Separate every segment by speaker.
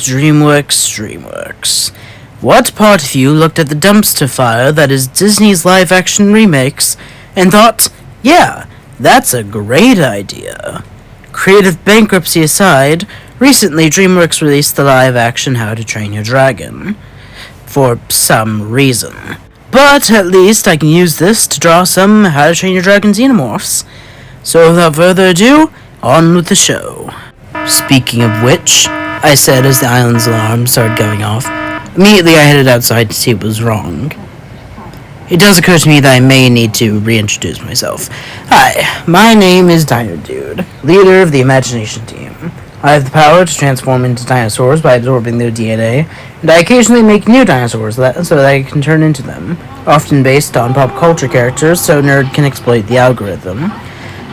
Speaker 1: DreamWorks. What part of you looked at the dumpster fire that is Disney's live-action remakes and thought, yeah, that's a great idea? Creative bankruptcy aside, recently DreamWorks released the live-action How to Train Your Dragon. For some reason. But at least I can use this to draw some How to Train Your Dragon Xenomorphs. So without further ado, on with the show. Speaking of which, I said as the island's alarm started going off. Immediately I headed outside to see what was wrong. It does occur to me that I may need to reintroduce myself. Hi, my name is N.E.R.D, leader of the Imagination Team. I have the power to transform into dinosaurs by absorbing their DNA, and I occasionally make new dinosaurs so that I can turn into them, often based on pop culture characters so N.E.R.D can exploit the algorithm.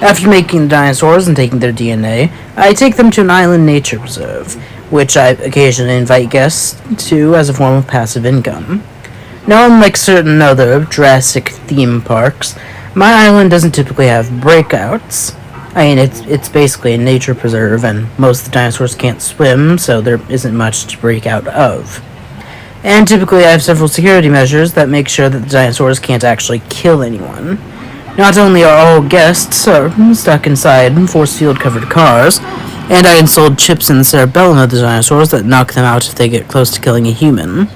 Speaker 1: After making the dinosaurs and taking their DNA, I take them to an island nature reserve, which I occasionally invite guests to as a form of passive income. Now, unlike certain other Jurassic theme parks, my island doesn't typically have breakouts. I mean, it's basically a nature preserve, and most of the dinosaurs can't swim, so there isn't much to break out of. And typically I have several security measures that make sure that the dinosaurs can't actually kill anyone. Not only are all guests stuck inside force field covered cars, and I installed chips in the cerebellum of the dinosaurs that knock them out if they get close to killing a human.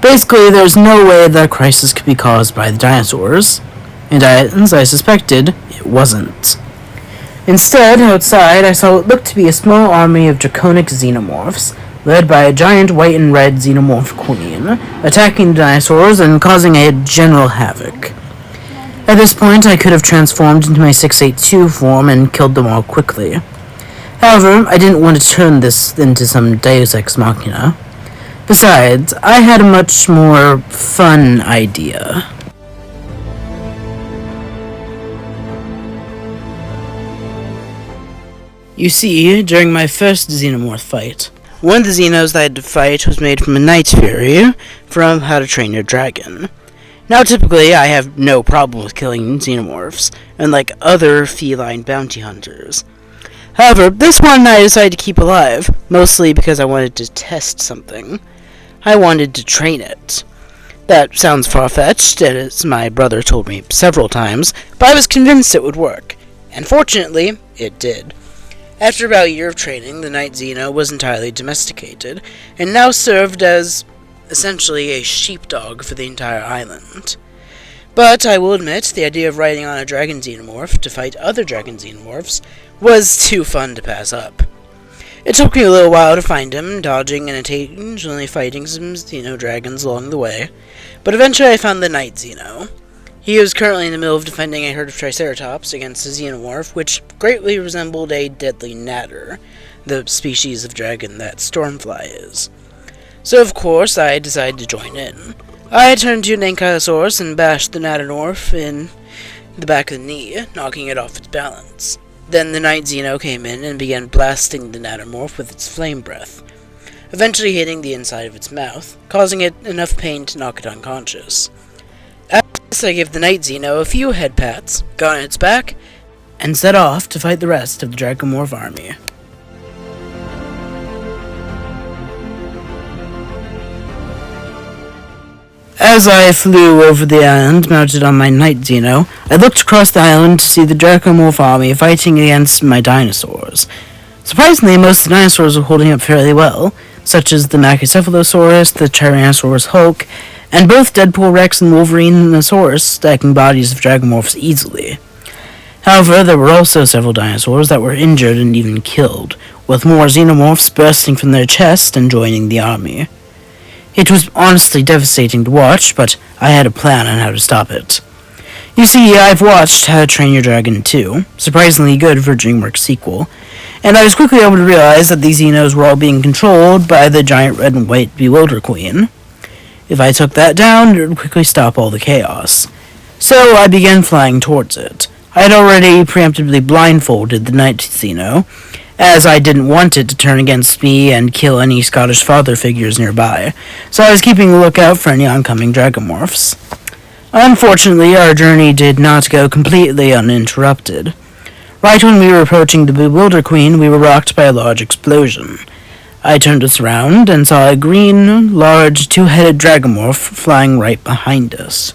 Speaker 1: Basically, there's no way that a crisis could be caused by the dinosaurs, and as I suspected, it wasn't. Instead, outside, I saw what looked to be a small army of draconic xenomorphs, led by a giant white and red xenomorph queen, attacking the dinosaurs and causing a general havoc. At this point, I could have transformed into my 682 form and killed them all quickly. However, I didn't want to turn this into some Deus Ex Machina. Besides, I had a much more fun idea. You see, during my first Xenomorph fight, one of the Xenos that I had to fight was made from a Night Fury from How to Train Your Dragon. Now, typically, I have no problem with killing Xenomorphs, unlike other feline bounty hunters. However, this one I decided to keep alive, mostly because I wanted to test something. I wanted to train it. That sounds far-fetched, as my brother told me several times, but I was convinced it would work. And fortunately, it did. After about a year of training, the Night Xeno was entirely domesticated, and now served as essentially a sheepdog for the entire island. But I will admit, the idea of riding on a dragon xenomorph to fight other dragon xenomorphs was too fun to pass up. It took me a little while to find him, dodging and occasionally fighting some xeno-dragons along the way, but eventually I found the Night Xeno. He was currently in the middle of defending a herd of Triceratops against a xenomorph, which greatly resembled a deadly N.E.R.D, the species of dragon that Stormfly is. So of course, I decided to join in. I turned to an Ankylosaurus and bashed the N.E.R.D in the back of the knee, knocking it off its balance. Then the Night Xeno came in and began blasting the N.E.R.D with its flame breath, eventually hitting the inside of its mouth, causing it enough pain to knock it unconscious. After this, I gave the Night Xeno a few head pats, got on its back, and set off to fight the rest of the Dracomorph army. As I flew over the island, mounted on my Night Xeno, I looked across the island to see the Dracomorph army fighting against my dinosaurs. Surprisingly, most of the dinosaurs were holding up fairly well, such as the Machicephalosaurus, the Tyrannosaurus Hulk, and both Deadpool Rex and Wolverinosaurus stacking bodies of Dracomorphs easily. However, there were also several dinosaurs that were injured and even killed, with more Xenomorphs bursting from their chest and joining the army. It was honestly devastating to watch, but I had a plan on how to stop it. You see, I've watched How to Train Your Dragon 2, surprisingly good for a DreamWorks sequel, and I was quickly able to realize that these Xenos were all being controlled by the giant red and white Bewilder Queen. If I took that down, it would quickly stop all the chaos. So I began flying towards it. I had already preemptively blindfolded the Night Xeno, as I didn't want it to turn against me and kill any Scottish father figures nearby, so I was keeping a lookout for any oncoming Dracomorphs. Unfortunately, our journey did not go completely uninterrupted. Right when we were approaching the Bewilder Queen, we were rocked by a large explosion. I turned us around and saw a green, large, two-headed dragomorph flying right behind us.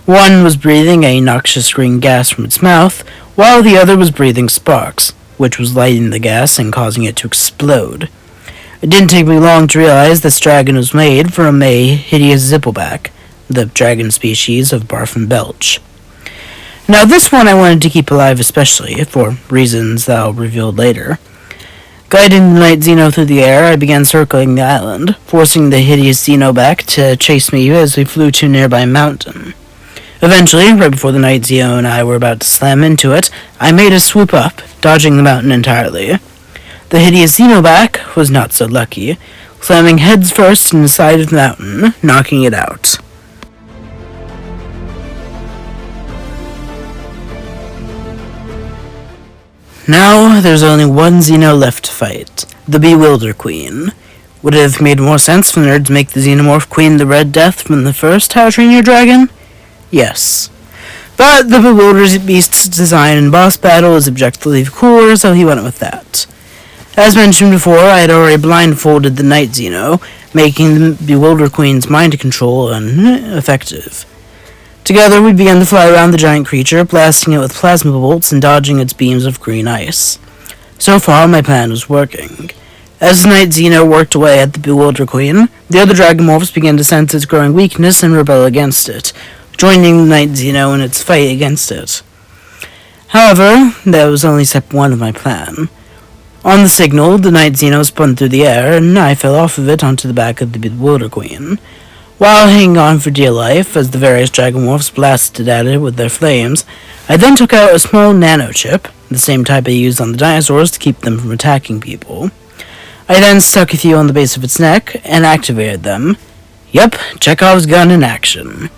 Speaker 1: One was breathing a noxious green gas from its mouth, while the other was breathing sparks, which was lighting the gas and causing it to explode. It didn't take me long to realize this dragon was made from a hideous zippleback, the dragon species of barf and belch. Now this one I wanted to keep alive especially, for reasons that I'll reveal later. Guiding the night Xeno through the air, I began circling the island, forcing the hideous Xenoback to chase me as we flew to a nearby mountain. Eventually, right before the night Xeno and I were about to slam into it, I made a swoop up, dodging the mountain entirely. The hideous Xenoback was not so lucky, slamming heads first in the side of the mountain, knocking it out. Now, there's only one Xeno left to fight, the Bewilder Queen. Would it have made more sense for N.E.R.D to make the Xenomorph Queen the Red Death from the first How to Train Your Dragon? Yes. But the Bewilder Beast's design in boss battle is objectively cooler, so he went with that. As mentioned before, I had already blindfolded the Night Xeno, making the Bewilder Queen's mind control ineffective. Together, we began to fly around the giant creature, blasting it with plasma bolts and dodging its beams of green ice. So far, my plan was working. As the Night Xeno worked away at the Bewilder Queen, the other Dragomorphs began to sense its growing weakness and rebel against it, joining the Night Xeno in its fight against it. However, that was only step one of my plan. On the signal, the Night Xeno spun through the air, and I fell off of it onto the back of the Bewilder Queen. While hanging on for dear life, as the various Dragomorphs blasted at it with their flames, I then took out a small nanochip, the same type I used on the dinosaurs to keep them from attacking people. I then stuck a few on the base of its neck, and activated them. Yep, Chekhov's gun in action.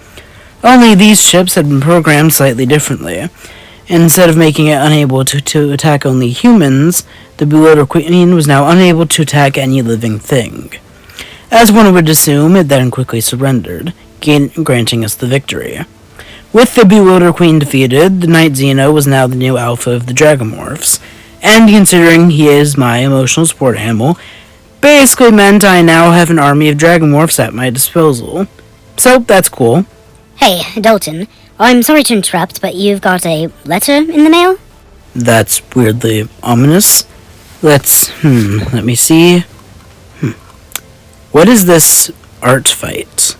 Speaker 1: Only these chips had been programmed slightly differently. Instead of making it unable to attack only humans, the Bewilder Queen was now unable to attack any living thing. As one would assume, it then quickly surrendered, granting us the victory. With the Bewilder Queen defeated, the Night Xeno was now the new alpha of the Dragomorphs, and considering he is my emotional support animal, basically meant I now have an army of Dragomorphs at my disposal. So, that's cool.
Speaker 2: Hey, Dalton, I'm sorry to interrupt, but you've got a letter in the mail?
Speaker 1: That's weirdly ominous. Let me see. What is this art fight?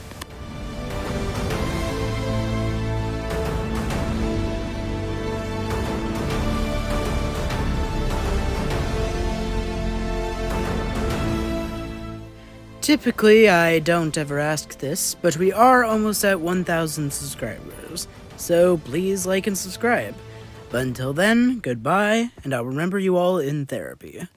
Speaker 1: Typically, I don't ever ask this, but we are almost at 1,000 subscribers, so please like and subscribe. But until then, goodbye, and I'll remember you all in therapy.